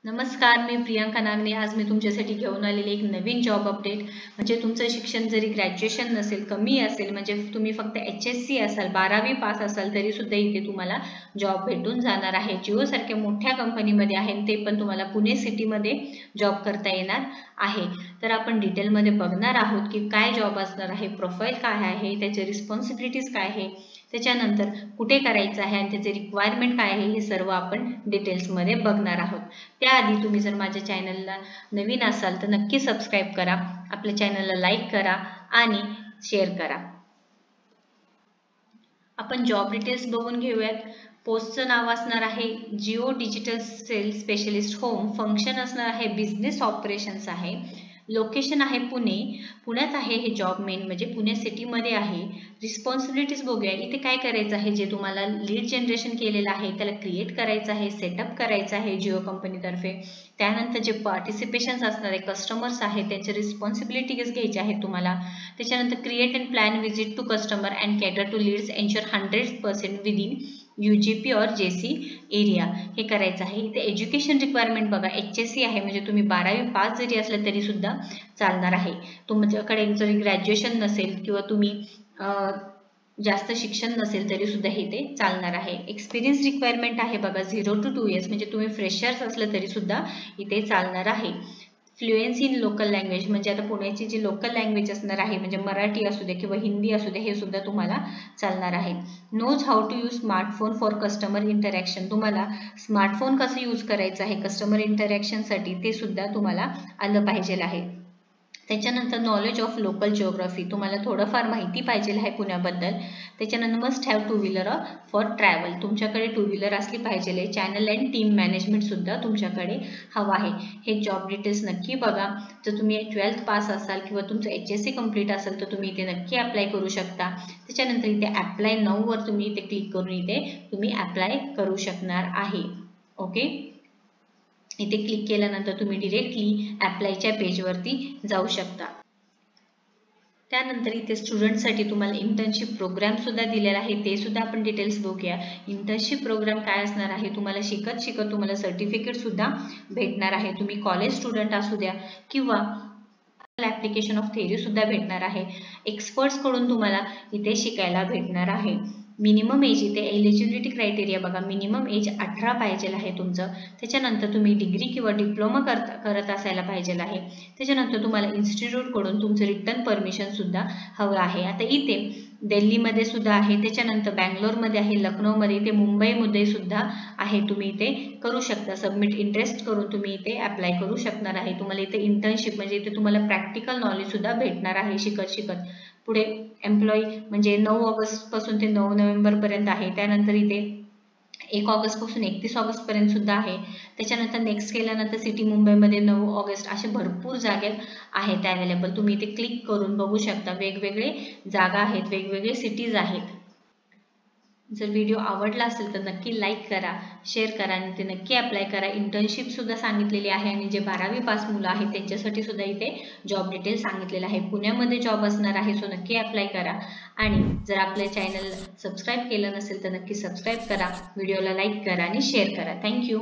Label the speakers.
Speaker 1: नमस्कार, मी प्रियांका नागने। आज मी तुमच्यासाठी घेऊन आलेले एक नवीन जॉब अपडेट। म्हणजे तुमचं शिक्षण जरी ग्रॅज्युएशन नसेल, कमी असेल, म्हणजे तुम्ही फक्त HSC असाल, 12वी पास असाल, तरी सुद्धा इथे तुम्हाला जॉब भेटून जाणार आहे। जिओ सारख्या मोठ्या कंपनीमध्ये आहे, ते पण तुम्हाला पुणे सिटीमध्ये जॉब करता येणार आहे। तर आपण डिटेलमध्ये बघणार आहोत की काय जॉब असणार आहे, प्रोफाईल काय आहे, त्याचे रिस्पॉन्सिबिलिटीज काय आहे, त्याच्यानंतर कुठे करायचं आहे आणि त्याचे रिक्वायरमेंट काय आहे, हे सर्व आपण डिटेल्समध्ये बघणार आहोत। त्याआधी तुम्ही जर माझ्या चॅनलला नवीन असाल तर नक्की सबस्क्राइब करा, आपल्या चॅनलला लाईक करा आणि शेअर करा। आपण जॉब डिटेल्स बघून घेऊयात। पोस्टचं नाव असणार आहे Jio digital sales specialist home. Function असणार आहे बिझनेस ऑपरेशन्स आहे। लोकेशन आहे पुणे, पुण्यात आहे हे जॉब मेन, म्हणजे पुणे सिटीमध्ये आहे। रिस्पॉन्सिबिलिटीज बघूया, इथे काय करायचं आहे, जे तुम्हाला लीड जनरेशन केलेलं आहे त्याला क्रिएट करायचं आहे, सेटअप करायचं आहे जिओ कंपनीतर्फे। त्यानंतर जे पार्टिसिपेशन्स असणारे कस्टमर्स आहेत त्यांचे रिस्पॉन्सिबिलिटीज घ्यायचे आहेत तुम्हाला। त्याच्यानंतर create and plan visit to customer and cater to leads ensure 100% within UGP और JC एरिया, हे करायचं आहे। इथे एज्युकेशन रिक्वायरमेंट बघा, HSC आहे, म्हणजे तुम्ही 12वी पास जरी असलं तरी सुद्धा चालणार आहे। तुमच्याकडे जरी ग्रॅज्युएशन नसेल किंवा तुम्ही जास्त शिक्षण नसेल तरी सुद्धा हे ते चालणार आहे। एक्सपिरियन्स रिक्वायरमेंट आहे बघा 0 to 2 इयर्स, म्हणजे तुम्ही फ्रेशर्स असलं तरी सुद्धा इथे चालणार आहे। फ्लुएन्सी इन लोकल लँग्वेज, म्हणजे आता पुण्याची जी लोकल लँग्वेज असणार आहे, म्हणजे मराठी असू दे किंवा हिंदी असू दे, हे सुद्धा तुम्हाला चालणार आहे। Knows how to use smartphone for customer interaction, तुम्हाला स्मार्टफोन कसं यूज करायचं आहे कस्टमर इंटरॅक्शनसाठी ते सुद्धा तुम्हाला आलं पाहिजे आहे। त्याच्यानंतर नॉलेज ऑफ लोकल जिओग्राफी, तुम्हाला थोडंफार माहिती पाहिजे आहे पुण्याबद्दल। त्याच्यानंतर must have 2 wheeler for travel, तुमच्याकडे 2 व्हीलर असली पाहिजे आहे। चॅनल अँड टीम मॅनेजमेंट सुद्धा तुमच्याकडे हवा आहे। हे जॉब डिटेल्स नक्की बघा। जर तुम्ही 12th पास असाल किंवा तुमचं HSC कंप्लीट असेल तर तुम्ही इथे नक्की अप्लाय करू शकता। त्याच्यानंतर इथे अप्लाय नाऊ वर तुम्ही इथे क्लिक करून इथे तुम्ही अप्लाय करू शकणार आहे। ओके, इथे क्लिक केल्यानंतर तुम्ही डायरेक्टली अप्लायच्या पेजवरती जाऊ शकता। त्यानंतर इथे स्टुडंटसाठी तुम्हाला इंटर्नशिप प्रोग्राम सुद्धा दिलेला आहे, ते सुद्धा आपण डिटेल्स बघूया। इंटर्नशिप प्रोग्राम काय असणार आहे, तुम्हाला शिकत शिकत तुम्हाला सर्टिफिकेट सुद्धा भेटणार आहे। तुम्ही कॉलेज स्टुडंट असू द्या किंवा ऍप्लिकेशन ऑफ थेअरी सुद्धा भेटणार आहे। एक्सपर्ट्स कडून तुम्हाला इथे शिकायला भेटणार आहे। मिनिमम एज, इथे एलिजिबिलिटी क्रायटेरिया बघा, मिनिमम एज 18 पाहिजे आहे तुमचं। त्याच्यानंतर तुम्ही डिग्री किंवा डिप्लोमा करत असायला पाहिजे आहे। त्याच्यानंतर तुम्हाला इन्स्टिट्यूट कडून तुमचं रिटर्न परमिशन सुद्धा हवं आहे। आता इथे दिल्लीमध्ये सुद्धा आहे, त्याच्यानंतर बँगलोरमध्ये आहे, लखनौमध्ये, इथे मुंबईमध्ये सुद्धा आहे। तुम्ही इथे करू शकता, सबमिट इंटरेस्ट करून तुम्ही इथे अप्लाय करू शकणार आहे। तुम्हाला इथे इंटर्नशिप म्हणजे इथे तुम्हाला प्रॅक्टिकल नॉलेज सुद्धा भेटणार आहे शिकत शिकत। पुढे एम्प्लॉई म्हणजे 9 ऑगस्ट पासून ते 9 नोव्हेंबर पर्यंत आहे। त्यानंतर इथे 1 ऑगस्ट पासून 31 ऑगस्ट पर्यंत सुद्धा आहे। त्याच्यानंतर नेक्स्ट केल्यानंतर सिटी मुंबईमध्ये 9 ऑगस्ट, असे भरपूर जागे आहेत अवेलेबल। तुम्ही इथे क्लिक करून बघू शकता, वेगवेगळे जागा आहेत, वेगवेगळे सिटीज आहेत। जर व्हिडिओ आवडला असेल तर नक्की लाईक करा, शेअर करा आणि ते नक्की अप्लाय करा। इंटर्नशिप सुद्धा सांगितलेली आहे आणि जे 12वी पास मुलं आहेत त्यांच्यासाठी सुद्धा इथे जॉब डिटेल सांगितलेलं आहे। पुण्यामध्ये जॉब असणार आहे, सो नक्की अप्लाय करा। आणि जर आपल्या चॅनल सबस्क्राईब केलं नसेल तर नक्की सबस्क्राईब करा, व्हिडिओला लाईक करा आणि शेअर करा। थँक्यू।